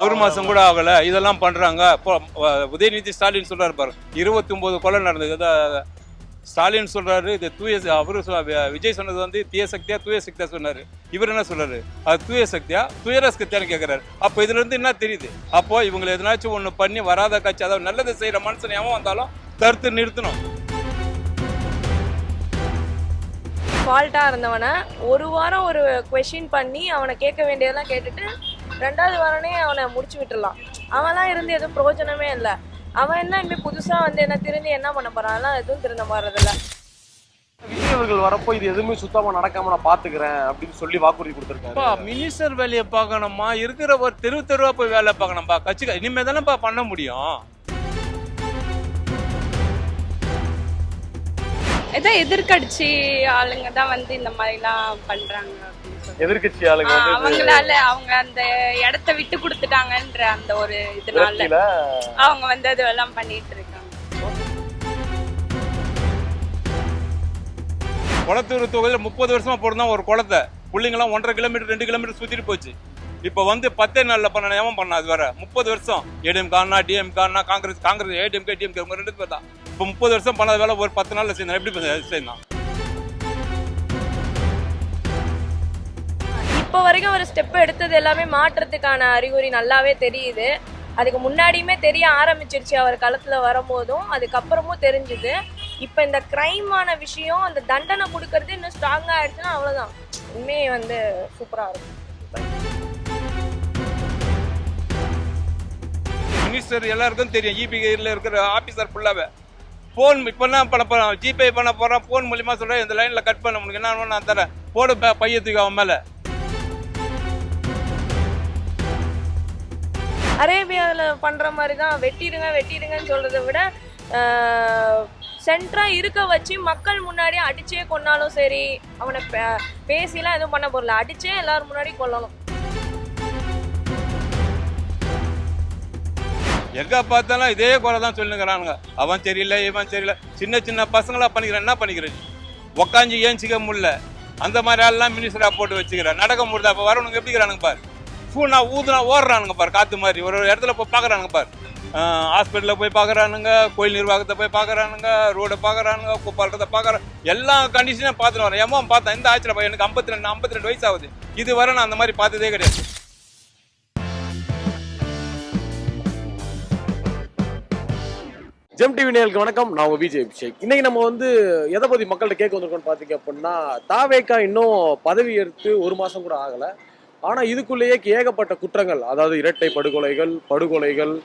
ஒரு மாசம் கூட ஆகல, இதெல்லாம் பண்றாங்க. இப்போ உதயநிதி ஸ்டாலின் சொல்றாரு பாரு, 29 கொலை நடந்தது. ஸ்டாலின் சொல்றாரு இது அவரு விஜய் சொன்னது வந்து தீய சக்தியா தூய சக்தியா சொன்னாரு. இவர் என்ன சொல்றாரு, அது தூய சக்தியா துயர சக்தியான்னு கேட்கிறாரு. அப்போ இதுல இருந்து என்ன தெரியுது, அப்போ இவங்களை எதனாச்சும் ஒண்ணு பண்ணி வராத கட்சி, அதாவது நல்லது செய்யற மனுஷன் எவன் வந்தாலும் தடுத்து நிறுத்தணும். ஃபால்ட்டாக இருந்தவனை ஒரு வாரம் ஒரு கொஷின் பண்ணி அவனை கேட்க வேண்டியதெல்லாம் கேட்டுட்டு 2வது வாரனே அவனை முடிச்சு விட்டுடலாம். அவன்லாம் இருந்து எதுவும் பிரயோஜனமே இல்லை. அவன் என்ன இனிமேல் புதுசாக வந்து என்ன திருந்தி என்ன பண்ண போறான், அதெல்லாம் எதுவும் திருந்த போறதில்ல. விஜய் அவர்கள் வரப்போ இது எதுவுமே சுத்தமா நடக்காம நான் பாத்துக்கிறேன் அப்படின்னு சொல்லி வாக்குறுதி கொடுத்திருக்காரு. மினிஸ்டர் வேலையை பார்க்கணுமா, இருக்கிற ஒரு தெருவா போய் வேலை பார்க்கணும்பா. கட்சி இனிமே தானேப்பா பண்ண முடியும். ஏதோ எதிர்கட்சி ஆளுங்க தான் வந்து இந்த மாதிரிலாம் பண்றாங்க அப்படின்னு சொல்லி. எதிர்கட்சி ஆளுங்க அவங்களால அவங்க அந்த இடத்த விட்டு கொடுத்துட்டாங்கன்ற அந்த ஒரு இதனால அவங்க வந்து அதெல்லாம் பண்ணிட்டு இருக்காங்க. குளத்தூர் தொகுதியில் 30 வருஷமா போடுறதா ஒரு குளத்தை பிள்ளைங்களாம் 1.5 கிலோமீட்டர் 2 கிலோமீட்டர் சுத்திட்டு போச்சு. இப்ப வந்து 10 நாள்ல பண்ண ஏன் பண்ண, அது வேற 30 வருஷம் ஏடிஎம்கானா டிஎம்கானா காங்கிரஸ் ஏடிஎம்கே டிஎம்கே உங்க 2 பேர் தான். இப்ப 30 வருஷம் பண்ணாத வேலை ஒரு 10 நாள்ல செய்யணும். எப்படி செய்யணும்? இப்போ வரைக்கும் ஒரு ஸ்டெப் எடுத்தது எல்லாமே மாற்றத்துக்கான அறிகுறி நல்லாவே தெரியுது. அதுக்கு முன்னாடியுமே தெரிய ஆரம்பிச்சிருச்சு அவர் களத்துல வரும்போதும், அதுக்கப்புறமும் தெரிஞ்சுது. இப்போ இந்த கிரைமான விஷயம் அந்த தண்டனை கொடுக்கறது இன்னும் ஸ்ட்ராங்கா ஆயிடுச்சுன்னா அவ்வளவுதான், உண்மையே வந்து சூப்பரா இருக்கும். மினிஸ்டர் எல்லாருக்கும் தெரியும், இபில இருக்கிற ஆபீசர் ஃபுல்லாவே போன் இப்போ என்ன பண்ண போறான், ஜிபே பண்ண போறான், போன் மூலியமா சொல்றேன் இந்த லைன்ல கட் பண்ண முடியும், என்ன நான் தரேன் போடு பையத்துக்கு அவன் மேல. அரேபியாவில் பண்ற மாதிரி தான் வெட்டிடுங்கன்னு சொல்றதை விட சென்ட்ரா இருக்க வச்சு மக்கள் முன்னாடி அடிச்சே கொன்னாலும் சரி, அவனை பேசிலாம் எதுவும் பண்ண போறல, அடிச்சே எல்லாரும் முன்னாடி கொல்லணும். எங்க பார்த்தாலும் இதே குறை தான் சொல்லுங்கிறானுங்க, அவன் சரியில்லை இவன் சரியில்லை. சின்ன சின்ன பசங்களா பண்ணிக்கிறேன், என்ன பண்ணிக்கிறேன், உக்காஞ்சி ஏஞ்சிக்க முடியல, அந்த மாதிரி ஆள்லாம் மினிஸ்டரா போட்டு வச்சுக்கிறேன், நடக்க முடியல. அப்போ வரவனுங்க எப்படிங்கிறானுங்க பாரு, பூனா ஊதுனா ஓடுறானுங்க பாரு, காத்து மாதிரி ஒரு இடத்துல போய் பார்க்குறானுங்க பாரு. ஹாஸ்பிட்டலில் போய் பார்க்குறானுங்க, கோயில் நிர்வாகத்தை போய் பார்க்குறானுங்க, ரோடை பார்க்குறானுங்க, குப்பாலத்தை பார்க்குறான், எல்லா கண்டிஷனும் பார்த்துட்டு வரேன். ஏமா பார்த்தேன் இந்த ஆட்சியில் எனக்கு 52 வயசு ஆகுது, இது வரை நான் அந்த மாதிரி பார்த்ததே கிடையாது. ஜெம் டிவி நேயர்களுக்கு வணக்கம், நான் உங்க விஜய் அபிஷேக். இன்னைக்கு நம்ம வந்து எதை பத்தி மக்கள்கிட்ட கேட்க வந்திருக்கோம்னு பாத்தீங்க அப்படின்னா, தாவேகா இன்னும் பதவி எடுத்து 1 மாசம் கூட ஆகல. ஆனா இதுக்குள்ளேயே ஏகப்பட்ட குற்றங்கள், அதாவது இரட்டை படுகொலைகள்,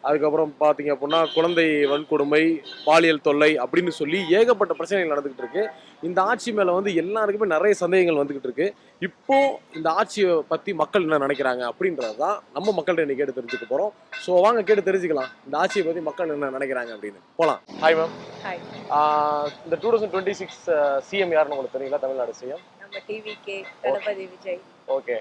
அதுக்கப்புறம் பாத்தீங்க அப்படின்னா குழந்தை வன்கொடுமை, பாலியல் தொல்லை அப்படின்னு சொல்லி ஏகப்பட்ட பிரச்சனைகள் நடந்துகிட்டு இருக்கு. இந்த ஆட்சி மேல வந்து எல்லாருக்குமே நிறைய சந்தேகங்கள் வந்துகிட்டு இருக்கு. இப்போ இந்த ஆட்சியை பத்தி மக்கள் என்ன நினைக்கிறாங்க அப்படின்றதுதான் நம்ம மக்கள்கிட்ட இன்னைக்கு கேட்டு தெரிஞ்சுக்க போறோம். ஸோ வாங்க கேட்டு தெரிஞ்சுக்கலாம் இந்த ஆட்சியை பத்தி மக்கள் என்ன நினைக்கிறாங்க அப்படின்னு. போலாம். Hi ma'am. ஹாய். இந்த 2026 சிஎம் யாருன்னு உங்களுக்கு தெரியுங்களா? தமிழ்நாடு சிஎம் நம்ம டிவிகே தளபதி விஜய். ஓகே,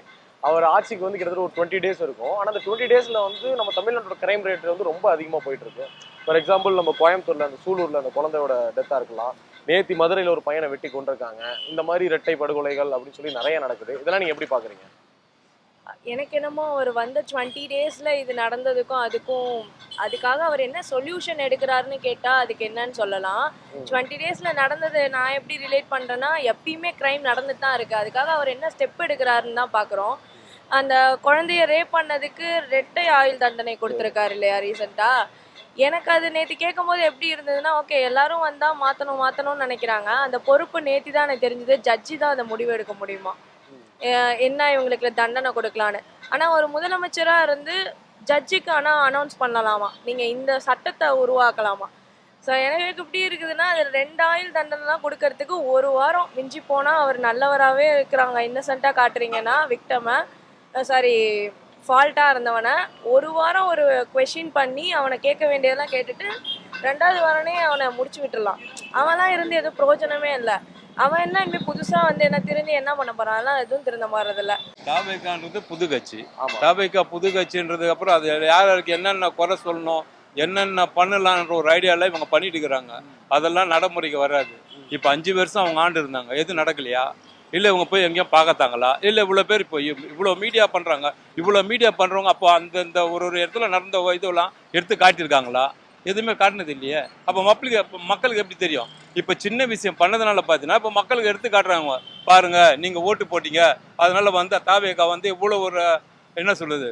அவர் ஆட்சிக்கு வந்து கிட்டத்தட்ட ஒரு 20 டேஸ் இருக்கும். ஆனால் அந்த 20 டேஸ்ல வந்து நம்ம தமிழ்நாட்டோட கிரைம் ரேட் வந்து ரொம்ப அதிகமாக போயிட்டு இருக்கு. ஃபார் எக்ஸாம்பிள் நம்ம கோயம்புத்தூர்ல அந்த சூலூர்ல அந்த குழந்தையோட டெத்தா இருக்கலாம், நேத்தி மதுரையில் ஒரு பையனை வெட்டி கொண்டிருக்காங்க. இந்த மாதிரி இரட்டை படுகொலைகள் அப்படின்னு சொல்லி நிறைய நடக்குது. இதெல்லாம் நீங்க எப்படி பாக்குறீங்க? எனக்கு என்னமோ அவர் வந்த 20 டேஸ்ல இது நடந்ததுக்கும் அதுக்காக அவர் என்ன சொல்யூஷன் எடுக்கிறாருன்னு கேட்டா அதுக்கு என்னன்னு சொல்லலாம். 20 டேஸ்ல நடந்தது நான் எப்படி ரிலேட் பண்றேன்னா, எப்பயுமே கிரைம் நடந்துட்டு தான் இருக்கு. அதுக்காக அவர் என்ன ஸ்டெப் எடுக்கிறாருன்னு தான் பாக்குறோம். அந்த குழந்தைய ரேப் பண்ணதுக்கு 2 ஆயுள் தண்டனை கொடுத்துருக்காரு இல்லையா ரீசெண்டா. எனக்கு அது நேற்று கேட்கும் போது எப்படி இருந்ததுன்னா, ஓகே எல்லாரும் வந்தா மாத்தணும்னு நினைக்கிறாங்க. அந்த பொறுப்பு நேற்று தான் எனக்கு தெரிஞ்சது, ஜட்ஜி தான் அந்த முடிவு எடுக்க முடியுமா, என்ன இவங்களுக்கு தண்டனை கொடுக்கலான்னு. ஆனால் ஒரு முதலமைச்சராக இருந்து ஜட்ஜுக்கு ஆனால் அனௌன்ஸ் பண்ணலாமா, நீங்கள் இந்த சட்டத்தை உருவாக்கலாமா. ஸோ எனக்கு எப்படி இருக்குதுன்னா, அது 2 ஆயுள் தண்டனைலாம் கொடுக்கறதுக்கு 1 வாரம் மிஞ்சி போனால் அவர் நல்லவராகவே இருக்கிறாங்க. இன்னசென்ட்டாக காட்டுறீங்கன்னா விக்டமை, ஃபால்ட்டாக இருந்தவனை ஒரு வாரம் ஒரு கொஷின் பண்ணி அவனை கேட்க வேண்டியதெல்லாம் கேட்டுட்டு 2வது வாரனே அவனை முடிச்சு விட்டுடலாம். அவன்லாம் இருந்து எதுவும் பிரயோஜனமே இல்லை. அவன் என்ன இனிமேல் புதுசாக வந்து என்ன திருந்தி என்ன பண்ண போறான், அதெல்லாம் எதுவும் திருந்த மாறதில்ல. தாவேகான்றது புது கட்சி. தாவேகா புது கட்சின்றதுக்கு அப்புறம் அது யாருக்கு என்னென்ன குறை சொல்லணும், என்னென்ன பண்ணலான்ற ஒரு ஐடியாவில் இவங்க பண்ணிட்டு இருக்கிறாங்க. அதெல்லாம் நடைமுறைக்கு வராது. இப்போ 5 வருஷம் அவங்க ஆண்டு இருந்தாங்க, எதுவும் நடக்கலையா? இல்லை இவங்க போய் எங்கேயும் பார்க்கத்தாங்களா, இல்லை இவ்வளோ பேர் இப்போ இவ்வளோ மீடியா பண்ணுறாங்க, இவ்வளோ மீடியா பண்ணுறவங்க அப்போ அந்தந்த ஒரு இடத்துல நடந்த இதெல்லாம் எடுத்து காட்டியிருக்காங்களா? எதுவுமே காட்டினது இல்லையே. அப்போ மக்களுக்கு எப்படி தெரியும்? இப்போ சின்ன விஷயம் பண்ணதுனால பார்த்தீங்கன்னா இப்போ மக்களுக்கு எடுத்து காட்டுறாங்க. பாருங்க நீங்கள் ஓட்டு போட்டீங்க, அதனால வந்து தாவேகா வந்து இவ்வளோ ஒரு என்ன சொல்லுது,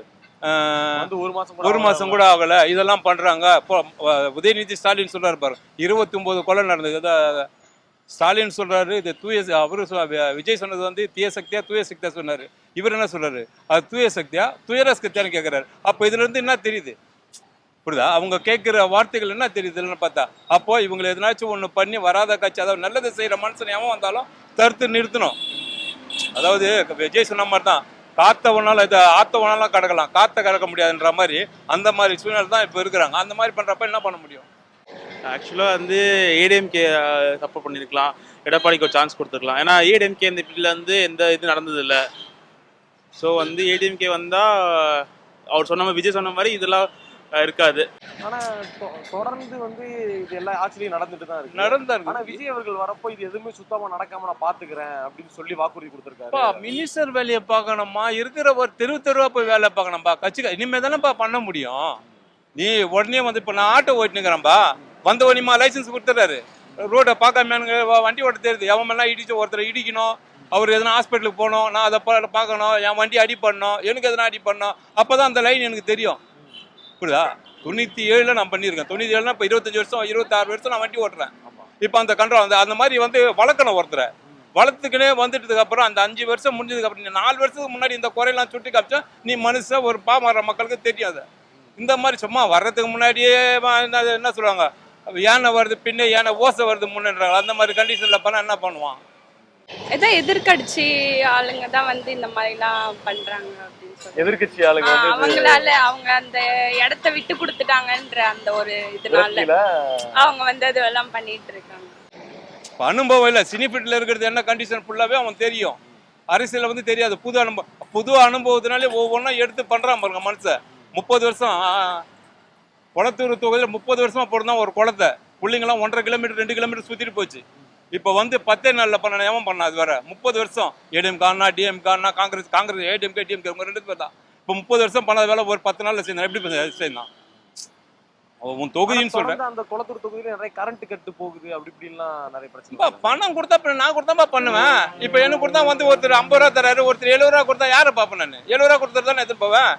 ஒரு மாசம் கூட ஆகல, இதெல்லாம் பண்றாங்க. இப்போ உதயநிதி ஸ்டாலின் சொல்றாரு பாரு, 29 கொலை நடந்தது. ஸ்டாலின் சொல்றாரு இது அவரு விஜய் சொன்னது வந்து தீய சக்தியா தூய சக்தியா சொன்னாரு. இவர் என்ன சொல்றாரு, அது தூய சக்தியா துயர சக்தியான்னு கேட்கிறாரு. அப்போ இதுல இருந்து என்ன தெரியுது? புரியுதா? அவங்க கேட்கிற வார்த்தைகள் என்ன தெரியுதுன்னு பார்த்தா, அப்போ இவங்களை எதனாச்சும் ஒண்ணு பண்ணி வராத கட்சி, அதாவது நல்லது செய்யற மனுஷன் எவன் வந்தாலும் தடுத்து நிறுத்தணும். அதாவது விஜய் சொன்ன மாதிரி தான், காத்தவனால இதை ஆத்தவனாலும் கடக்கலாம், காத்த கடக்க முடியாதுன்ற மாதிரி அந்த மாதிரி சூழ்நிலை தான் இப்போ இருக்கிறாங்க. அந்த மாதிரி பண்றப்ப என்ன பண்ண முடியும்? ஆக்சுவலாக வந்து ஏடிஎம்கே சப்போர்ட் பண்ணியிருக்கலாம், எடப்பாடிக்கு ஒரு சான்ஸ் கொடுத்துருக்கலாம். ஏன்னா ஏடிஎம்கே இந்த பீரியடில் வந்து எந்த இது நடந்ததில்லை. ஸோ வந்து ஏடிஎம்கே வந்தால் அவர் சொன்ன மாதிரி, விஜய் சொன்ன மாதிரி இதெல்லாம் இருக்காது. ஆனா தொடர்ந்து வந்து இது எல்லா ஆட்சியிலையும் நடந்துட்டு தான் இருக்கு. நடந்தாரு. ஆனா விஜய் அவர்கள் வரப்போ இது எதுவுமே சுத்தமா நடக்காம நான் பாத்துக்கிறேன் அப்படின்னு சொல்லி வாக்குறுதி கொடுத்திருக்காரு. மினிஸ்டர் வேலையை பார்க்கணுமா, இருக்கிற ஒரு தெருவா போய் வேலை பார்க்கணும்பா. கட்சி இனிமே தானேப்பா பண்ண முடியும். நீ உடனே வந்து இப்போ நான் ஆட்டோ ஓட்டினுக்கிறேன்பா, வந்த உடனேமா லைசன்ஸ் கொடுத்துறாரு, ரோடை பார்க்காம வண்டி ஓட்ட தெரியுது, எவன் மேலாம் இடிச்சு ஒருத்தர் இடிக்கணும், அவர் எதனா ஹாஸ்பிட்டலுக்கு போகணும், நான் அதை பார்க்கணும், என் வண்டி அடி பண்ணணும், எனக்கு எதனா அடி பண்ணணும், அப்போதான் அந்த லைன் எனக்கு தெரியும். புரியுதா? 97 நான் பண்ணியிருக்கேன். 97 இப்போ 25 வருஷம் 26 வருஷம் நான் வண்டி ஓட்டுறேன். இப்போ அந்த கண்ட்ரோல் அந்த மாதிரி வந்து வளர்க்கணும். ஒருத்தரை வளர்த்துக்கினே வந்துட்டதுக்கு அப்புறம் அந்த 5 வருஷம் முடிஞ்சதுக்கு அப்புறம் 4 வருஷத்துக்கு முன்னாடி இந்த குறையெல்லாம் சுட்டி காமிச்சா நீ மனுஷன் ஒரு பாமர மக்களுக்கு தெரியாது. இந்த மாதிரி சும்மா வர்றதுக்கு முன்னாடியே என்ன சொல்லுவாங்க, யானை வருது பின்னே யானை ஓசை வருது முன்னுன்றாங்க. அந்த மாதிரி கண்டிஷன்ல பண்ணா என்ன பண்ணுவான்? ஏதோ எதிர்கட்சி ஆளுங்க தான் வந்து இந்த மாதிரிலாம் பண்றாங்க அப்படின்னு சொல்லி. எதிர்கட்சி ஆளுங்க அவங்களால அவங்க அந்த இடத்த விட்டு கொடுத்துட்டாங்கன்ற அந்த ஒரு இதனால அவங்க வந்து அதெல்லாம் பண்ணிட்டு இருக்காங்க. அனுபவம் இல்லை, சினிஃபிட்ல இருக்கிறது என்ன கண்டிஷன் ஃபுல்லாவே அவன் தெரியும். அரசியல் வந்து தெரியாது. புது அனுபவத்தினாலே ஒவ்வொன்றா எடுத்து பண்றான் பாருங்க மனுஷன். 30 வருஷம் குளத்தூர் தொகுதியில் 30 வருஷமா போடுதான் ஒரு குளத்தை, பிள்ளைங்களாம் 1.5 கிலோமீட்டர் 2 கிலோமீட்டர் சுத்திட்டு போச்சு. இப்போ வந்து 10 நாளில் பண்ண எவன் பண்ணா? அது வேற 30 வருஷம் ஏடிஎம்கானா டிஎம்கானா காங்கிரஸ் ஏடிஎம்கே டிஎம்கே உங்க 2 பேர் தான். இப்போ 30 வருஷம் பண்ணாத வேலை ஒரு 10 நாளில் செய்யணும். எப்படி செய்யணும்? உன் தொகுதின்னு சொல்றேன். அந்த குளத்தூர் தொகுதியில நிறைய கரண்ட் கட்டு போகுது, அப்படி இப்படின்லாம் நிறைய பிரச்சனை. பணம் கொடுத்தா நான் கொடுத்தாப்பா பண்ணுவேன். இப்போ எனக்கு கொடுத்தா வந்து ஒருத்தர் 50 ரூபா தராரு, ஒருத்தர் 70 ரூபா கொடுத்தா யாரை பார்ப்பேன் நான்? 70 ரூபா கொடுத்துட்டு தான் எடுத்துட்டு போவேன்.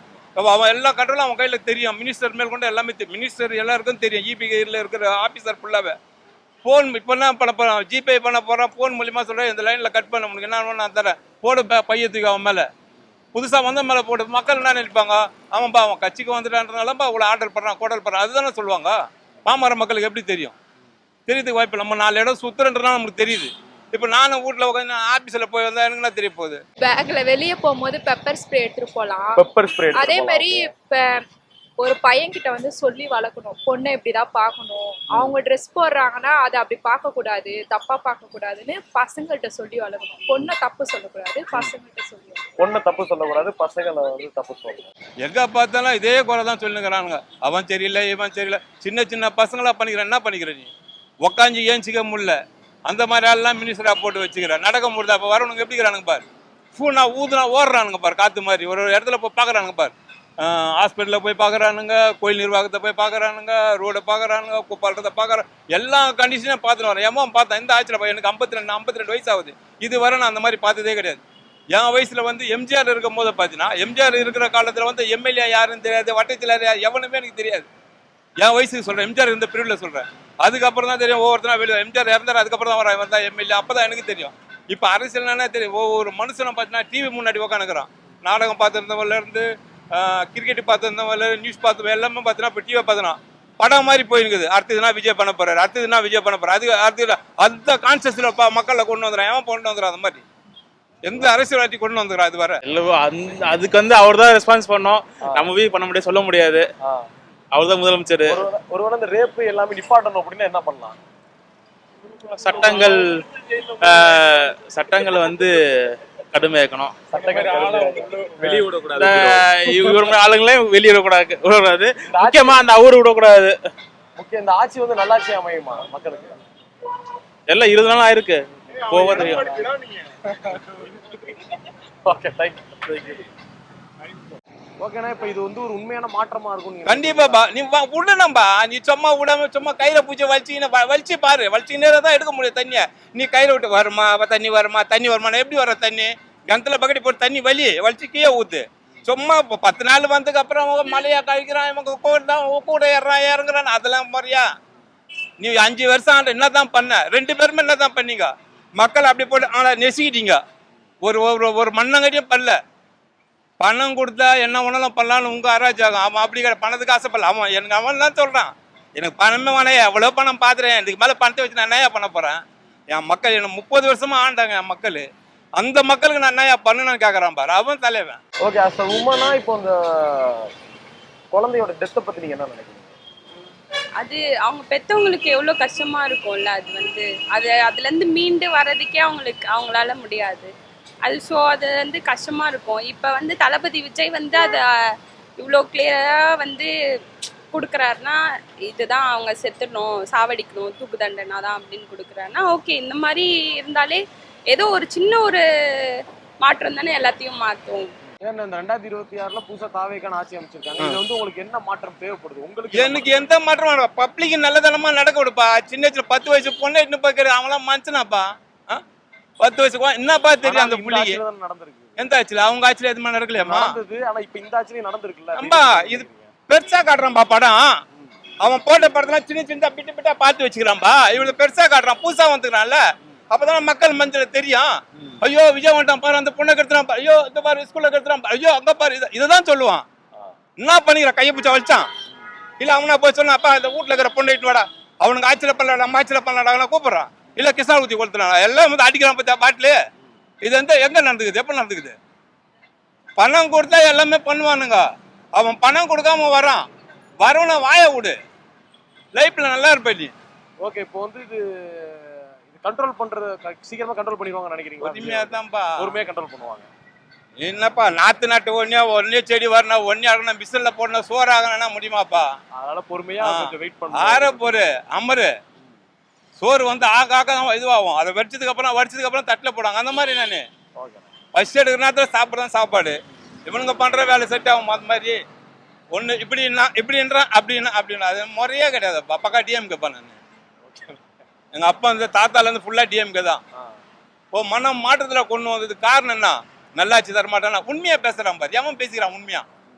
அவன் எல்லா கண்ட்ரோலும் அவன் கையில் தெரியும். மினிஸ்டர் மேல் கொண்டு எல்லாமே தெரியும். மினிஸ்டர் எல்லாருக்கும் தெரியும். இபியில் இருக்கிற ஆஃபீஸர் ஃபுல்லாகவே ஃபோன் இப்போ என்ன பண்ண போகிறான், ஜிபே பண்ண போகிறான், ஃபோன் மூலியமாக சொல்கிறேன் இந்த லைனில் கட் பண்ண முடியும், என்ன நான் தரேன், போடு பையத்துக்கு அவன் மேலே புதுசாக வந்த மேலே போடு. மக்கள் என்ன நினைப்பாங்க, அவன்ப்பா அவன் கட்சிக்கு வந்துட்டான்றதுனாலப்பா அவ்வளோ ஆர்டர் பண்ணுறான் கோடல் பண்ணுறான், அதுதானே சொல்லுவாங்க. பாமர மக்களுக்கு எப்படி தெரியும்? தெரியறதுக்கு வாய்ப்பு. நம்ம 4 இடம் சுற்றுறன்றதுனால நமக்கு தெரியுது. இப்போ நானும் வீட்டில் உட்காந்து ஆஃபீஸில் போய் வந்தால் எனக்கு தெரிய போகுது. பேக்ல வெளியே போகும்போது பெப்பர் ஸ்ப்ரே எடுத்துட்டு போகலாம். பெப்பர் ஸ்ப்ரே அதே மாதிரி இப்போ ஒரு பையன்கிட்ட வந்து சொல்லி வளர்க்கணும், பொண்ணை இப்படிதான் பார்க்கணும், அவங்க ட்ரெஸ் போடுறாங்கன்னா அதை அப்படி பார்க்கக்கூடாது, தப்பா பார்க்கக்கூடாதுன்னு பசங்கள்கிட்ட சொல்லி வளர்க்கணும். பொண்ணை தப்பு சொல்லக்கூடாது, பசங்கள்கிட்ட சொல்லி பொண்ணை தப்பு சொல்லக்கூடாது, பசங்களை வந்து தப்பு சொல்லணும். எங்கே பார்த்தாலும் இதே குறை தான் சொல்லுங்கிறானுங்க. அவன் சரியில்லை இவன் சரியில்லை. சின்ன சின்ன பசங்களா பண்ணிக்கிறேன். என்ன பண்ணிக்கிற நீ? உக்காஞ்சி ஏஞ்சிக்க முடியல, அந்த மாதிரி ஆள்லாம் மினிஸ்டராக போட்டு வச்சுக்கிறேன். நடக்க முடியுதா? அப்போ வரவனுக்கு எப்படிக்கிறானுங்க பாரு, ஃபூனா ஊதுனா ஓடுறானுங்க பாரு, காற்று மாதிரி ஒரு இடத்துல போய் பார்க்குறானுங்க பாரு. ஹாஸ்பிட்டலில் போய் பார்க்குறானுங்க, கோயில் நிர்வாகத்தை போய் பார்க்குறானுங்க, ரோடை பார்க்குறானுங்க, குப்பாலத்தை பார்க்குறான், எல்லா கண்டிஷனையும் பார்த்துன்னு வரேன். ஏமா பார்த்தேன் இந்த ஆட்சியில் எனக்கு 52 வயசு ஆகுது. இதுவரை நான் அந்த மாதிரி பார்த்ததே கிடையாது. என் வயசில் வந்து எம்ஜிஆர் இருக்கும் போது பார்த்தீங்கன்னா, எம்ஜிஆர் இருக்கிற காலத்தில் வந்து எம்எல்ஏ யாருன்னு தெரியாது, வட்டத்தில் யார் எவனுமே எனக்கு தெரியாது. என் வயசுக்கு சொல்கிறேன், எம்ஜிஆர் இருந்த பீரியடில் சொல்கிறேன். அதுக்கப்புறம் தான் தெரியும் ஒவ்வொருத்தனா வெளியே எம்ஜிஆர் இறந்தார், அதுக்கப்புறம் தான் வந்தா எம்எல்ஏ, அப்போ தான் எனக்கு தெரியும். இப்போ அரசியல்னா தெரியும். ஒவ்வொரு மனுஷனை பார்த்தீங்கன்னா டிவி முன்னாடி உட்காந்துக்கிறான். நாடகம் பார்த்துருந்தவங்கலேருந்து கிரிக்கெட் பார்த்துருந்தவங்க, நியூஸ் பார்த்து எல்லாமே பார்த்தீங்கன்னா இப்போ டிவியை பார்த்தோன்னா படம் மாதிரி போயிருக்குது. அடுத்ததுனா விஜய் பண்ண போறாரு, அடுத்ததுனா விஜய் பண்ண போறாரு, அடுத்தது அந்த கான்சியஸ்ல மக்களை கொண்டு வந்துடுறான். ஏன் கொண்டு வந்துடுறான்? அந்த மாதிரி எந்த அரசியல்வாதி கொண்டு வந்துடுறான்? இது வர அதுக்கு வந்து அவர் தான் ரெஸ்பான்ஸ் பண்ணோம். நம்ம போய் பண்ண முடியாது, சொல்ல முடியாது. அவர் தான் முதலமைச்சர். ஒருவேளை இந்த ரேப்பு எல்லாமே நிப்பாட்டணும் அப்படின்னா என்ன பண்ணலாம்? சட்டங்கள் வந்து கடுமையாக்கணும். வெளியே விடக்கூடாது, ஆளுங்களே வெளியே விடக்கூடாது. முக்கியமா அந்த அவரு விடக்கூடாது. முக்கியம் இந்த ஆட்சி வந்து நல்லாட்சி அமையுமா மக்களுக்கு? எல்லாம் 20 நாள் ஆயிருக்கு. போக தெரியும். Okay thank you. ஓகேண்ணா, இப்போ இது வந்து ஒரு உண்மையான மாற்றமா இருக்கும் நீங்க கண்டிப்பாப்பா நீ விடணும்பா. நீ சும்மா விடாம சும்மா கையில பூச்சி வலிச்சு பாரு. வலிச்சுனே தான் எடுக்க முடியும் தண்ணியை. நீ கையில விட்டு வருமா தண்ணி வருமா எப்படி வர தண்ணி? கிணத்துல பக்கெட் போட்டு தண்ணி வலிச்சு கீழே ஊத்து. சும்மா இப்போ 10 நாள் வந்ததுக்கு அப்புறம் மழையா கழிக்கிறான், இவங்க கூட இறங்குறான், அதெல்லாம் முறையா? நீ 5 வருஷம் ஆண்டு என்ன தான் பண்ண? 2 பேருமே என்ன தான் பண்ணீங்க? மக்கள் அப்படி போட்டு நெசிக்கிட்டீங்க. ஒரு மண்ணங்கட்டியும் பண்ணல. பணம் கொடுத்தா என்ன ஒன்றாலும் பண்ணலான்னு உங்க அராஜகம். அவன் அப்படி பணத்துக்கு ஆசைப்படல. அவன் தான் சொல்றான், எனக்கு பணமே வேணையா, எவ்வளோ பணம் பார்த்துறேன், இதுக்கு மேலே பணத்தை வச்சு நான் என்னையா பண்ண போறேன்? என் மக்கள் என்ன 30 வருஷமா ஆண்டாங்க என் மக்கள். அந்த மக்களுக்கு நான் என்னையா பண்ணணும்னு கேட்கறான் பாரு அவன் தலைவன். ஓகே, அஸ் அ உமனா இப்போ அந்த குழந்தையோட டெத்தை பத்தி நீங்க என்ன நினைக்கிறீங்க? அது அவங்க பெற்றவங்களுக்கு எவ்வளோ கஷ்டமா இருக்கும்ல. அதுலேருந்து மீண்டு வர்றதுக்கே அவங்களால முடியாது. அது கஷ்டமா இருக்கும். இப்போ தளபதி விஜய் அதை இவ்வளோ கிளியராக கொடுக்குறாருன்னா, இதுதான் அவங்க செத்துடணும், சாவடிக்கணும், தூக்கு தண்டனை தான் அப்படின்னு கொடுக்குறாருன்னா ஓகே. இந்த மாதிரி இருந்தாலே ஏதோ ஒரு சின்ன ஒரு மாற்றம் தானே எல்லாத்தையும் மாற்றும். ஏன்னா இந்த 2026ல புதுசா தாவேக்கான ஆட்சி அமைச்சிருக்காங்க. இது உங்களுக்கு என்ன மாற்றம் தேவைப்படுது உங்களுக்கு? எனக்கு எந்த மாற்றம் பப்ளிக் நல்லதனமா நடக்க விடுப்பா. சின்ன 10 வயசு பொண்ணு இன்னும் பார்க்குற அவங்களாம் மனுஷனாப்பா. 10 வயசு என்னப்பா தெரியும் அந்த புள்ளிக்கு? நடந்திருக்கு. எந்த ஆட்சியில? அவங்க ஆட்சியில எதுவுமே நடக்கலையாமா? ஆனா இப்ப இந்த ஆட்சியில நடந்திருக்குல்ல. அம்பா இது பெருசா காட்டுறான்பா படம். அவன் போட்ட படத்தெல்லாம் சின்ன பிட்டா பார்த்து வச்சுக்கிறான்பா. இவ்வளவு பெருசா காட்டுறான், புதுசா வந்துக்கிறான்ல. அப்பதான் மக்கள் மஞ்சள் தெரியும். ஐயோ விஜய் வந்துட்டான் பாரு, அந்த பொண்ணை கெடுத்துறான் பாரு, ஐயோ இந்த பாரு ஸ்கூல்ல கெடுத்துறான் பாரு, ஐயோ அங்க பாரு, இதான் சொல்லுவான். என்ன பண்ணிக்கிறான்? கையை பிடிச்சா வலிச்சான். இல்ல அவனா போய் சொன்னா, அப்பா இந்த வீட்டுல இருக்கிற பொண்ணு இட்டு வாடா, அவனுக்கு ஆட்சியில பண்ணல, நம்ம ஆட்சியில பண்ணலாடா கூப்பிடுறான். இல்ல கிருஷ்ணா ஊத்தி கொளுத்துறான், எல்லாம் அடிக்கிறான் பத்தியா பாட்டிலு. இது எங்க நடந்துக்குது? எப்ப நடந்துக்குது? பணம் கொடுத்தா எல்லாமே பண்ணுவானுங்க. அவன் பணம் கொடுக்காம வரான். வரவன வாய விடு, லைஃப்ல நல்லா இருப்ப நீ. ஓகே, இப்போ இது கண்ட்ரோல் பண்றது சீக்கிரமா கண்ட்ரோல் பண்ணிடுவாங்க நினைக்கிறீங்க? பொறுமையா தான்ப்பா, பொறுமையா கண்ட்ரோல் பண்ணுவாங்க. என்னப்பா நாட்டு ஒன்னே செடி வரணும், ஒன்னே ஆகணும், மிஷின்ல போடணும், சோறு ஆகணும்னா முடியுமாப்பா? அதனால பொறுமையா கொஞ்சம் வெயிட் பண்ணுங்க. ஆற பொறு அமரு. சோறு ஆக இதுவாகும். அதை வடிச்சதுக்கு அப்புறம் தட்டில் போடுவாங்க. அந்த மாதிரி நானு ஃபர்ஸ்ட் எடுக்கிற நேரத்தில் சாப்பிட்றதான் சாப்பாடு. இவனுங்க பண்ற வேலை செட் ஆகும். அது மாதிரி ஒன்று இப்படின்றான் அப்படின்னா அது முறையே கிடையாதுப்பா. பக்கா டிஎம்கேப்பா நான். எங்க அப்பா தாத்தாலேருந்து ஃபுல்லா டிஎம்கே தான். மனம் மாற்றத்துல கொண்டு வந்தது காரணம் என்ன? நல்லாட்சி தர மாட்டானா? உண்மையா பேசுறான் பாரு. எவன் பேசிக்கிறான் உண்மையா?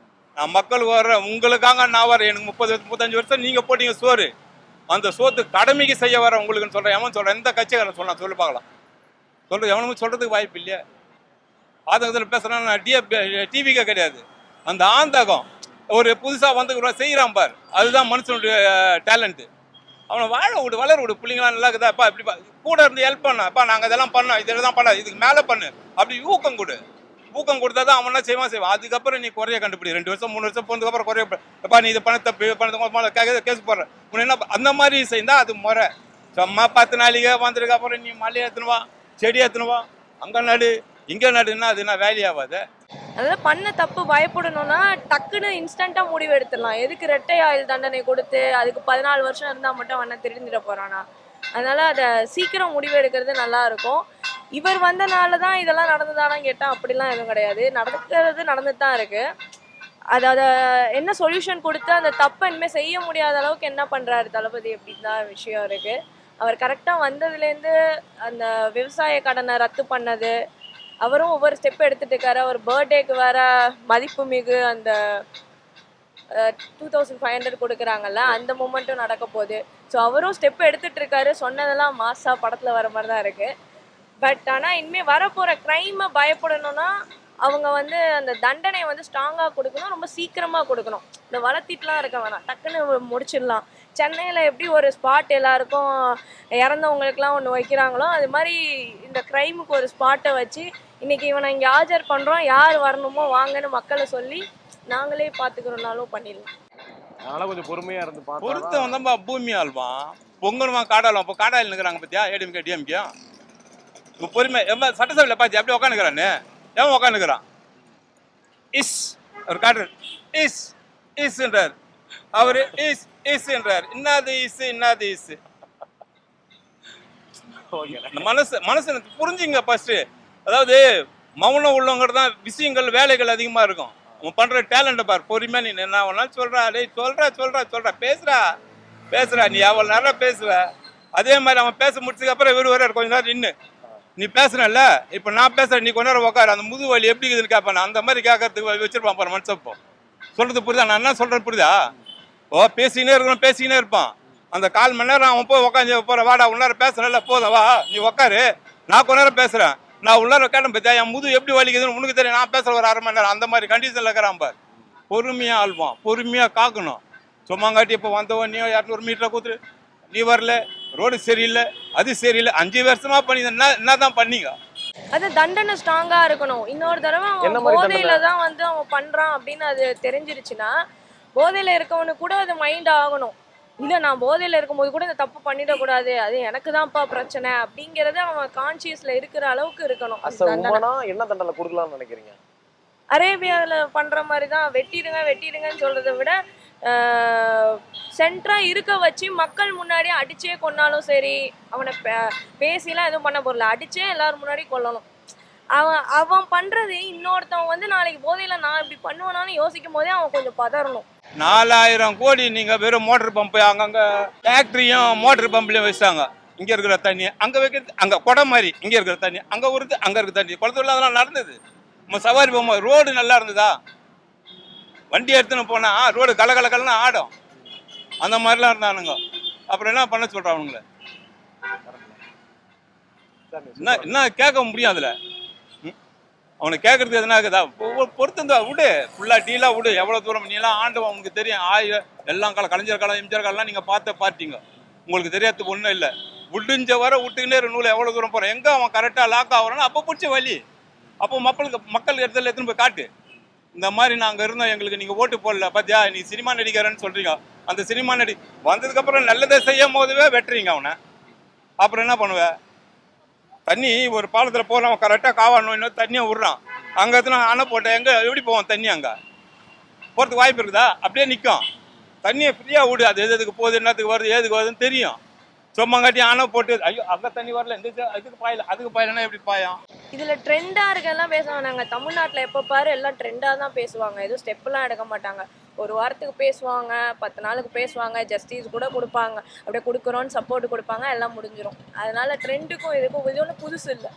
நான் மக்களுக்கு வர்றேன், உங்களுக்காக நான் வரேன். எனக்கு 35 வருஷம் நீங்க போட்டீங்க சோறு, அந்த சோத்து கடமைக்கு செய்ய வர உங்களுக்குன்னு சொல்றேன். எவன் சொல்றேன்? எந்த கட்சிக்காரன் சொல்ல சொல்லி பார்க்கலாம். சொல்றது எவனுமே சொல்றதுக்கு வாய்ப்பு இல்லையா? ஆதங்கத்தில் பேசுறான். நான் டிவிக்கே கிடையாது. அந்த ஆந்தகம் ஒரு புதுசா செய்யறான் பார், அதுதான் மனுஷனுடைய டேலண்ட். அவனை வாழ விடு, வளர விடு. பிள்ளைங்களாம் நல்லா இருக்குதாப்பா, இப்படி கூட இருந்து ஹெல்ப் பண்ணப்பா, நாங்கள் இதெல்லாம் பண்ணோம், இதெல்லாம் பண்ண, இதுக்கு மேலே பண்ணு, அப்படி ஊக்கம் கொடு. ஊக்கம் கொடுத்தா தான் அவனா செய்வான். அதுக்கப்புறம் நீ குறைய கண்டுபிடி. 2 வருஷம் 3 வருஷம் போனதுக்கு அப்புறம் குறையப்பா, நீ இதை பண்ண தப்பு, கேஸ் போடுற உன்னை என்ன அந்த மாதிரி செய்தா அது முறை. சும்மா 10 நாளைக்கு வந்ததுக்கு அப்புறம் நீ மலையை ஏற்றுனுவா, செடி ஏற்றுனுவா, அங்கே நடு இங்கே நடுன்னா அதுனா வேலையாகாது. அதனால பண்ண தப்பு பயப்படணும்னா டக்குன்னு இன்ஸ்டண்ட்டாக முடிவு எடுத்துடலாம். எதுக்கு ரெட்டை ஆயுள் தண்டனை கொடுத்து அதுக்கு 14 வருஷம் இருந்தால் மட்டும் அவனை திருந்திட போகிறானா? அதனால அதை சீக்கிரம் முடிவு எடுக்கிறது நல்லா இருக்கும். இவர் வந்தனால தான் இதெல்லாம் நடந்ததானா கேட்டால் அப்படிலாம் எதுவும் கிடையாது. நடந்துட்டு தான் இருக்கு. அதை என்ன சொல்யூஷன் கொடுத்து அந்த தப்பை இனிமேல் செய்ய முடியாத அளவுக்கு என்ன பண்ணுறாரு தளபதி அப்படின்னு தான் விஷயம் இருக்குது. அவர் கரெக்டாக வந்ததுலேருந்து அந்த விவசாய கடனை ரத்து பண்ணது, அவரும் ஒவ்வொரு ஸ்டெப் எடுத்துட்டு இருக்காரு. அவர் பர்த்டேக்கு வேற மதிப்பு மிகு அந்த 2500 கொடுக்குறாங்கல்ல, அந்த மூமெண்ட்டும் நடக்க போகுது. ஸோ அவரும் ஸ்டெப் எடுத்துட்டு இருக்காரு. சொன்னதெல்லாம் மாசா படத்தில் வர மாதிரி தான் இருக்கு. பட் ஆனால் இனிமேல் வரப்போகிற க்ரைமை பயப்படணும்னா அவங்க அந்த தண்டனை ஸ்ட்ராங்காக கொடுக்கணும், ரொம்ப சீக்கிரமாக கொடுக்கணும். இந்த வளர்த்திட்டுலாம் இருக்க வேணாம், டக்குன்னு முடிச்சிடலாம். சென்னையில் எப்படி ஒரு ஸ்பாட் எல்லாருக்கும் இறந்தவங்களுக்குலாம் ஒன்று வைக்கிறாங்களோ அது மாதிரி இந்த க்ரைமுக்கு ஒரு ஸ்பாட்டை வச்சு இன்னைக்கு இவனை இங்கே ஆஜர் பண்ணுறோம், யார் வரணுமோ வாங்கன்னு மக்களை சொல்லி நாங்களே பார்த்துக்கிறோம்னாலும் பண்ணிடலாம். அதனால கொஞ்சம் பொறுமையா இருந்து பொறுத்த வந்தா பூமி ஆள்வான், பொங்கலுவான், காடாளுவான். இப்போ காடாயில் நிற்கிறாங்க பார்த்தியா, ஏடிஎம்கே டிஎம்கே. இப்போ பொறுமை சட்டசபையில் பார்த்தியா அப்படியே உட்காந்துக்கிறான்னு. ஏன் உட்காந்துக்கிறான்? இஸ் ஒரு காட்டு இஸ் இஸ்ன்றார், அவரு இஸ் என்றார். இன்னாது இஸ் ஓகேண்ணே. இந்த மனசு புரிஞ்சுங்க ஃபர்ஸ்ட். அதாவது மௌனம் உள்ளவங்க தான் விஷயங்கள் வேலைகள் அதிகமா இருக்கும். அவன் பண்ற டேலண்ட்டை பாரு. பொறுமையா நீ என்ன வேணாலும் சொல்றா, டேய் சொல்றா பேசுறா நீ எவ்வளவு நேரம் பேசுவ. அதே மாதிரி அவன் பேச முடிச்சதுக்கு அப்புறம் இவரு வர்றாரு கொஞ்ச நேரம் நின்று. நீ பேசுறல, இப்ப நான் பேசுறேன், நீ கொஞ்ச நேரம் உட்காரு, அந்த முது வலி எப்படி இருக்குதுன்னு கேட்பான். அந்த மாதிரி கேட்கறதுக்கு வச்சிருப்பான் பாரு மனுஷன். இப்போ சொல்றது புரியுதா? நான் என்ன சொல்றேன் புரியுதா? பேசிக்கினே இருப்பான். அந்த 1/4 மணி நேரம் அவன் போய் உட்காந்து போற, வாடா உன்னார பேசுறல, போதும் வா நீ உட்காரு, நான் கொஞ்ச நேரம் பேசுறேன், நான் உள்ளார கேட்டேன் பத்தியா என் முது எப்படி வலிக்குதுன்னு உனக்கு தெரியும், நான் பேசுற ஒரு 1/2 மணி நேரம். அந்த மாதிரி கண்டிஷன்ல இருக்கிறான் பாரு. பொறுமையா ஆள்வான், பொறுமையா காக்கணும். சும்மாங்காட்டி இப்போ வந்தவனையோ 200 மீட்டரை கூத்துரு, நீ வரல, ரோடு சரியில்லை, அது சரியில்லை, 5 வருஷமா பண்ணி என்னதான் பண்ணீங்க? அது தண்டனை ஸ்ட்ராங்கா இருக்கணும். இன்னொரு தடவை என்ன அவன் மாதிரி போதையில தான் வந்து அவன் பண்றான் அப்படின்னு அது தெரிஞ்சிருச்சுன்னா, போதையில இருக்கவனுக்கு கூட அது மைண்ட் ஆகணும். இல்ல நான் போதையில இருக்கும்போது கூட இந்த தப்பு பண்ணிடக்கூடாது, அது எனக்கு தான்ப்பா பிரச்சனை அப்படிங்கறது அவன் கான்சியஸ்ல இருக்கிற அளவுக்கு இருக்கணும். உமனா என்ன தண்டனை கொடுக்கலாம்னு நினைக்கிறீங்க? அரேபியாவில் பண்ற மாதிரி தான் வெட்டிடுங்கன்னு சொல்றதை விட சென்டரா இருக்க வச்சு மக்கள் முன்னாடி அடிச்சே கொன்னாலும் சரி, அவனை பேசிலாம் எதுவும் பண்ண போறல, அடிச்சே எல்லாரும் முன்னாடி கொல்லணும். அவன் பண்றது இன்னொருத்தவன் வந்து நாளைக்கு போதையில நான் இப்படி பண்ணுவேனான்னு யோசிக்கும் போதே அவன் கொஞ்சம் பதறணும். 4000 கோடி நீங்க வெறும் மோட்டர் பம்ப், அங்கங்க ஃபேக்டரியும் மோட்டர் பம்ப்லயும் வச்சாங்க. இங்க இருக்கிற தண்ணி அங்க வைக்கிறது, அங்க குடம் மாதிரி இங்க இருக்கிற தண்ணி அங்க வருது, அங்க இருக்கிற தண்ணி குளத்துல அதெல்லாம் நடந்தது. நம்ம சவாரி போகும்போது ரோடு நல்லா இருந்ததா? வண்டி எடுத்துன்னு போனா ரோடு கலகலன்னு ஆடும். அந்த மாதிரிலாம் இருந்தானுங்க. அப்புறம் என்ன பண்ண சொல்றான் அவனுங்கள? என்ன கேட்க முடியும் அதுல? அவனை கேட்கறதுக்கு எதுனா இருக்குதா? பொறுத்து விடு, ஃபுல்லா டீலா விடு. எவ்வளவு தூரம் நீலாம் ஆண்டவன் உனக்கு தெரியும். எல்லாம் கலைஞர் காலம், எம்ஜிஆர் காலம் நீங்க பார்த்த பார்ட்டிங்க, உங்களுக்கு தெரியாததுக்கு ஒன்றும் இல்லை. விடுஞ்ச வர விட்டுக்கினே நூலை எவ்வளவு தூரம் போறேன், எங்க அவன் கரெக்டா லாக் ஆகுறான்னு அப்போ பிடிச்ச வழி. அப்போ மக்கள் இடத்துல எடுத்துன்னு போய் காட்டு. இந்த மாதிரி நாங்க இருந்தோம், எங்களுக்கு நீங்க ஓட்டு போடல பாத்தியா, நீ சினிமா நடிக்கிறன்னு சொல்றீங்க. அந்த சினிமா வந்ததுக்கு அப்புறம் நல்லதை செய்யும் போதுவே வெட்டுறீங்க அவனை. அப்புறம் என்ன பண்ணுவ? தண்ணி ஒரு பாலத்துல போறான், கரெக்டா காவாடணும், இன்னும் தண்ணியை விடுறான், அங்க எத்தனை அணை போட்ட எங்க எப்படி போவான் தண்ணி? அங்க போறதுக்கு வாய்ப்பு இருக்குதா? அப்படியே நிற்கும். தண்ணியை ஃப்ரீயா விடு, அது எதுக்கு போகுது, என்னத்துக்கு வருது, ஏதுக்கு வருதுன்னு தெரியும். சும்மாங்காட்டி அணை போட்டு ஐயோ அங்க தண்ணி வரல, இந்த இதுக்கு பாயல, அதுக்கு பாயலன்னா எப்படி பாயும்? இதுல ட்ரெண்டா இருக்கெல்லாம் பேசுவாங்க. நாங்க தமிழ்நாட்டுல எப்ப பாரு எல்லாம் ட்ரெண்டா தான் பேசுவாங்க. எதுவும் ஸ்டெப் எல்லாம் எடுக்க மாட்டாங்க. ஒரு வாரத்துக்கு பேசுவாங்க, 10 நாளுக்கு பேசுவாங்க, ஜஸ்டிஸ் கூட கொடுப்பாங்க, அப்படியே கொடுக்குறோன்னு சப்போர்ட் கொடுப்பாங்க, எல்லாம் முடிஞ்சிடும். அதனால ட்ரெண்டுக்கும் இதுக்கும் இது ஒன்றும் புதுசு இல்லை.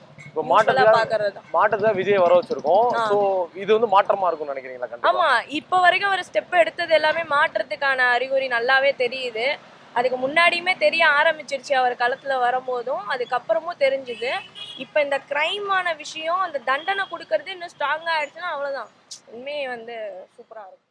மாற்றத்தை விஜய் வர வச்சிருக்கோம். சோ இது வந்து மாற்றமா இருக்கும்னு நினைக்கிறீங்களா? ஆமா, இப்ப வரைக்கும் ஒரு ஸ்டெப் எடுத்தது எல்லாமே மாற்றத்துக்கான அறிகுறி நல்லாவே தெரியுது. அதுக்கு முன்னாடியுமே தெரிய ஆரம்பிச்சிருச்சு அவர் களத்துல வரும்போதும், அதுக்கப்புறமும் தெரிஞ்சுது. இப்ப இந்த கிரைமான விஷயம், அந்த தண்டனை கொடுக்கறது இன்னும் ஸ்ட்ராங்கா ஆயிடுச்சுன்னா அவ்வளவுதான், உண்மையை வந்து சூப்பரா இருக்கும்.